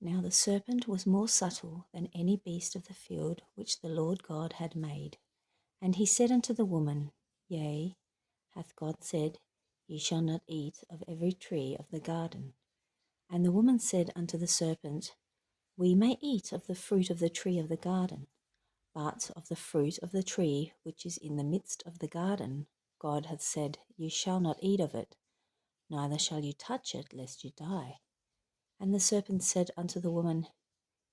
Now the serpent was more subtle than any beast of the field which the Lord God had made. And he said unto the woman, Yea, hath God said, Ye shall not eat of every tree of the garden? And the woman said unto the serpent, We may eat of the fruit of the tree of the garden, but of the fruit of the tree which is in the midst of the garden, God hath said, Ye shall not eat of it, neither shall you touch it, lest you die. And the serpent said unto the woman,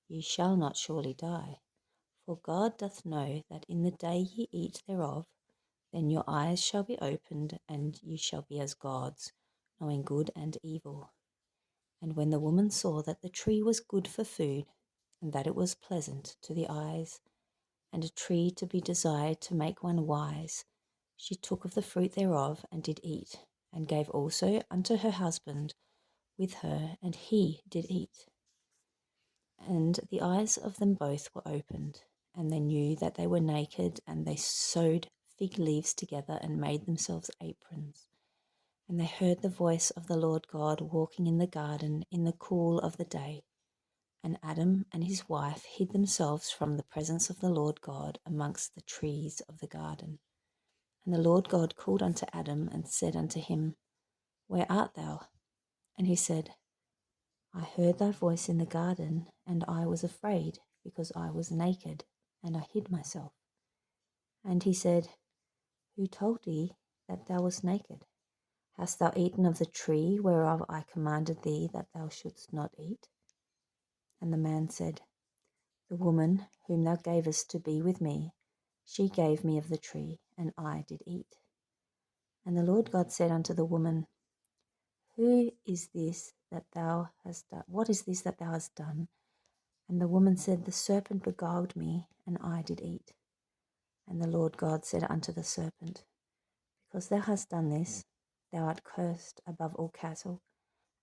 Ye shall not surely die, for God doth know that in the day ye eat thereof, then your eyes shall be opened, and ye shall be as gods, knowing good and evil. And when the woman saw that the tree was good for food, and that it was pleasant to the eyes, and a tree to be desired to make one wise, she took of the fruit thereof, and did eat, and gave also unto her husband with her, and he did eat. And the eyes of them both were opened, and they knew that they were naked, and they sewed fig leaves together and made themselves aprons. And they heard the voice of the Lord God walking in the garden in the cool of the day. And Adam and his wife hid themselves from the presence of the Lord God amongst the trees of the garden. And the Lord God called unto Adam and said unto him, Where art thou? And he said, I heard thy voice in the garden, and I was afraid, because I was naked, and I hid myself. And he said, Who told thee that thou wast naked? Hast thou eaten of the tree whereof I commanded thee that thou shouldst not eat? And the man said, The woman whom thou gavest to be with me, she gave me of the tree, and I did eat. And the Lord God said unto the woman, Who is this that thou hast done? What is this that thou hast done? And the woman said, The serpent beguiled me, and I did eat. And the Lord God said unto the serpent, Because thou hast done this, thou art cursed above all cattle,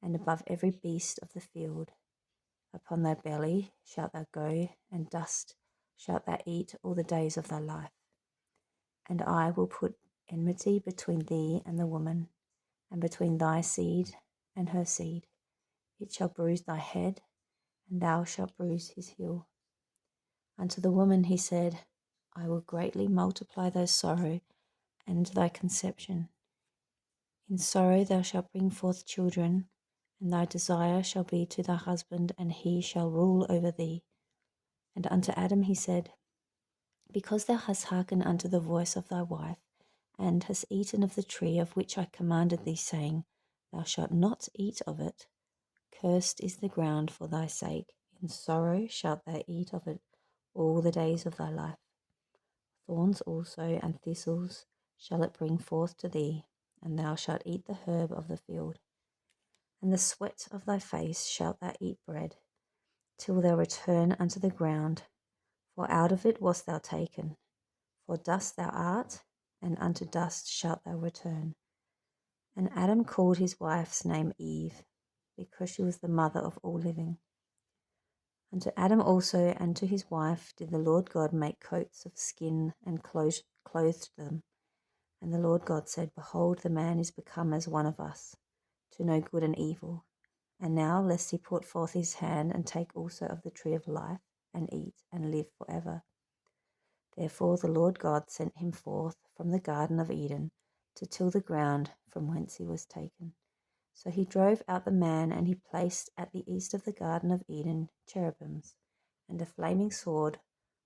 and above every beast of the field. Upon thy belly shalt thou go, and dust shalt thou eat all the days of thy life. And I will put enmity between thee and the woman, and between thy seed and her seed. It shall bruise thy head, and thou shalt bruise his heel. Unto the woman he said, I will greatly multiply thy sorrow and thy conception. In sorrow thou shalt bring forth children, and thy desire shall be to thy husband, and he shall rule over thee. And unto Adam he said, Because thou hast hearkened unto the voice of thy wife, and hast eaten of the tree of which I commanded thee, saying, Thou shalt not eat of it, cursed is the ground for thy sake. In sorrow shalt thou eat of it all the days of thy life. Thorns also and thistles shall it bring forth to thee, and thou shalt eat the herb of the field. And the sweat of thy face shalt thou eat bread, till thou return unto the ground, for out of it wast thou taken. For dust thou art, and unto dust shalt thou return. And Adam called his wife's name Eve, because she was the mother of all living. Unto Adam also and to his wife did the Lord God make coats of skin, and clothed them. And the Lord God said, Behold, the man is become as one of us, to know good and evil. And now lest he put forth his hand, and take also of the tree of life, and eat, and live for ever. Therefore the Lord God sent him forth from the garden of Eden, to till the ground from whence he was taken. So he drove out the man, and he placed at the east of the garden of Eden cherubims, and a flaming sword,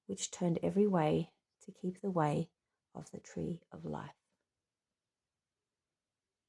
which turned every way to keep the way of the tree of life.